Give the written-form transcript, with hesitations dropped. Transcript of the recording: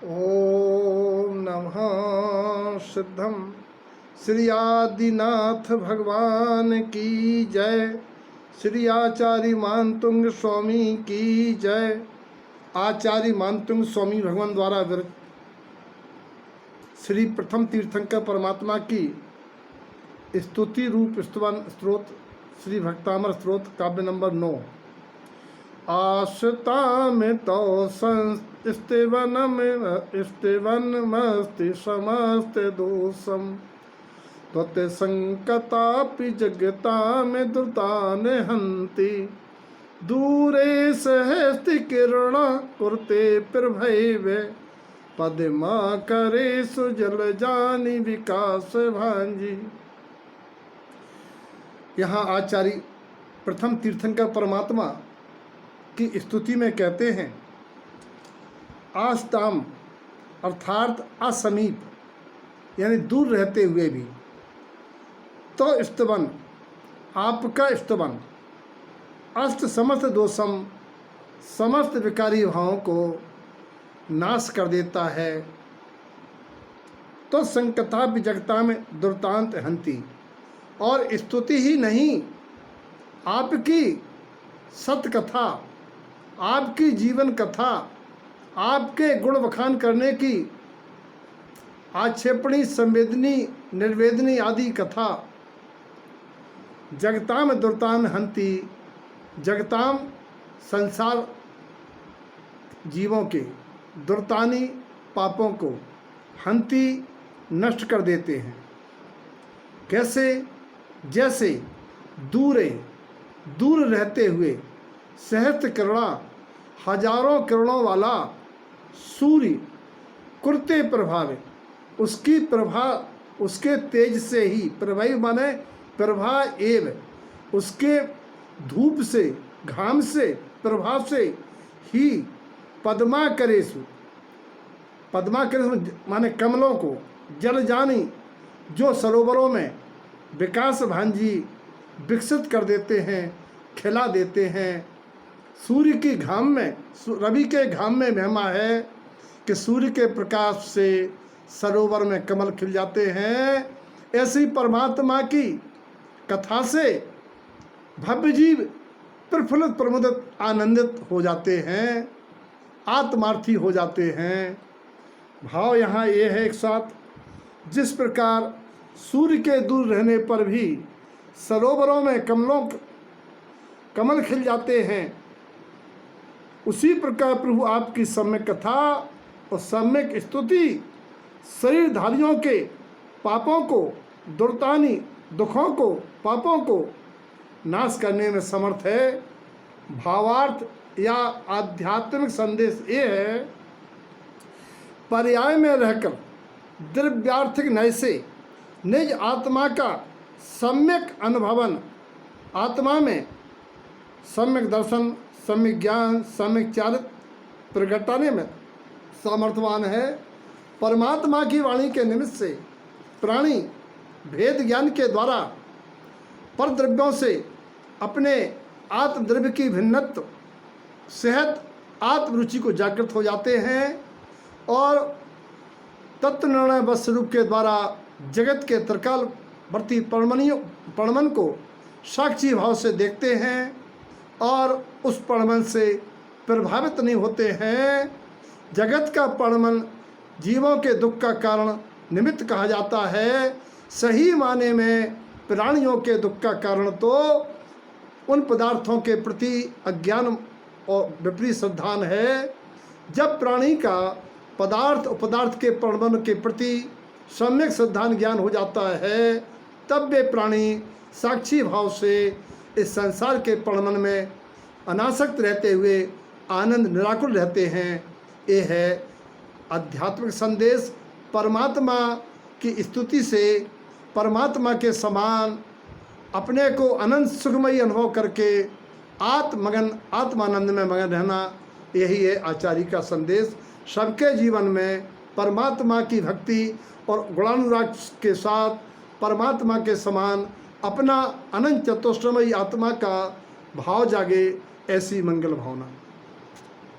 ओम नमः सिद्धम। श्री आदिनाथ भगवान की जय। श्री आचार्य मानतुंग स्वामी की जय। आचार्य मानतुंग स्वामी भगवान द्वारा विरचित श्री प्रथम तीर्थंकर परमात्मा की स्तुति रूप स्तवन स्त्रोत श्री भक्तामर स्त्रोत काव्य नंबर 9। आश्रितामितो स्तिवनमस्ति समस्त दोषम त्वते संकतापि जगतामि दुर्तान् हन्ति दूरे सहस्ति किरण कुरुते प्रभैवे पद्मा करेषु जल जानि विकास भांजी। यहाँ आचार्य प्रथम तीर्थंकर परमात्मा की स्तुति में कहते हैं, आस्ताम अर्थात असमीप यानी दूर रहते हुए भी, तो स्तवन आपका स्तवन, अष्ट समस्त दोषम समस्त विकारी भावों को नाश कर देता है, तो संकथा विजगता में दुर्तांत हंती। और स्तुति ही नहीं, आपकी सत्य कथा, आपकी जीवन कथा, आपके गुण बखान करने की आक्षेपणी संवेदनी निर्वेदनी आदि कथा जगताम दुर्तान हंती, जगताम संसार जीवों के, दुर्तानी पापों को, हंती नष्ट कर देते हैं। कैसे? जैसे दूर रहते हुए सहस्त्र किरणा हजारों किरणों वाला सूर्य कुरते प्रभाव, उसकी प्रभा उसके तेज से ही, प्रभावी माने प्रभा एव, उसके धूप से, घाम से, प्रभाव से ही पद्मा करेषु माने कमलों को, जल जानी जो सरोवरों में विकास भांजी विकसित कर देते हैं, खिला देते हैं। सूर्य की घाम में, रवि के घाम में महिमा है कि सूर्य के प्रकाश से सरोवर में कमल खिल जाते हैं। ऐसी परमात्मा की कथा से भव्य जीव प्रफुल्लित प्रमुदित आनंदित हो जाते हैं, आत्मार्थी हो जाते हैं। भाव यहाँ ये है एक साथ, जिस प्रकार सूर्य के दूर रहने पर भी सरोवरों में कमल खिल जाते हैं, उसी प्रकार प्रभु आपकी सम्यक कथा और सम्यक स्तुति शरीरधारियों के पापों को, दुर्तानी दुखों को, पापों को नाश करने में समर्थ है। भावार्थ या आध्यात्मिक संदेश ये है, पर्याय में रहकर द्रव्यार्थिक नय से निज आत्मा का सम्यक अनुभवन, आत्मा में सम्यक दर्शन, सम्यक ज्ञान, सम्यक चारित्र प्रगटाने में सामर्थ्यवान है। परमात्मा की वाणी के निमित्त से प्राणी भेद ज्ञान के द्वारा पर द्रव्यों से अपने आत्मद्रव्य की भिन्नत्व सेहत आत्मरुचि को जागृत हो जाते हैं और तत्व निर्णय बस स्वरूप के द्वारा जगत के त्रिकाल वर्ती पणमन को साक्षी भाव से देखते हैं और उस पणमन से प्रभावित नहीं होते हैं। जगत का पणमन जीवों के दुख का कारण निमित्त कहा जाता है। सही माने में प्राणियों के दुख का कारण तो उन पदार्थों के प्रति अज्ञान और विपरीत श्रद्धान है। जब प्राणी का पदार्थ उपदार्थ के पणमन के प्रति सम्यक श्रद्धान ज्ञान हो जाता है, तब वे प्राणी साक्षी भाव से इस संसार के पणमन में अनासक्त रहते हुए आनंद निराकुल रहते हैं। ये है आध्यात्मिक संदेश। परमात्मा की स्तुति से परमात्मा के समान अपने को अनंत सुखमयी अनुभव करके आत्मानंद में मगन रहना, यही है आचार्य का संदेश। सबके जीवन में परमात्मा की भक्ति और गुणानुराग के साथ परमात्मा के समान अपना अनंत चतुष्टयमयी आत्मा का भाव जागे, ऐसी मंगल भावना।